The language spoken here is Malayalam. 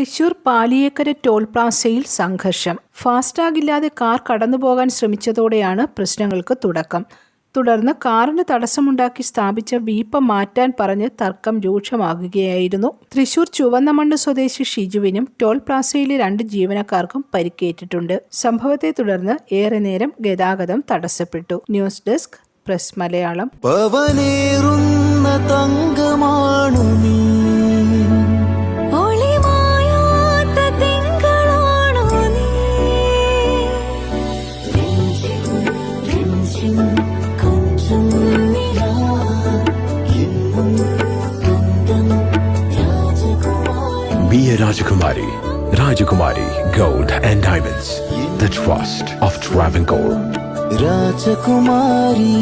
തൃശൂർ പാലിയേക്കര ടോൾ പ്ലാസയിൽ സംഘർഷം. ഫാസ്ടാഗ് ഇല്ലാതെ കാർ കടന്നുപോകാൻ ശ്രമിച്ചതോടെയാണ് പ്രശ്നങ്ങൾക്ക് തുടക്കം. തുടർന്ന് കാറിന് തടസ്സമുണ്ടാക്കി സ്ഥാപിച്ച വീപ്പ മാറ്റാൻ പറഞ്ഞ് തർക്കം രൂക്ഷമാകുകയായിരുന്നു. തൃശൂർ ചുവന്നമണ്ണ് സ്വദേശി ഷിജുവിനും ടോൾ പ്ലാസയിലെ 2 ജീവനക്കാർക്കും പരിക്കേറ്റിട്ടുണ്ട്. സംഭവത്തെ തുടർന്ന് ഏറെ നേരം ഗതാഗതം തടസ്സപ്പെട്ടു. News desk press Malayalam. Be a Rajakumari. Rajakumari Gold and Diamonds. The trust of Travancore. Rajakumari.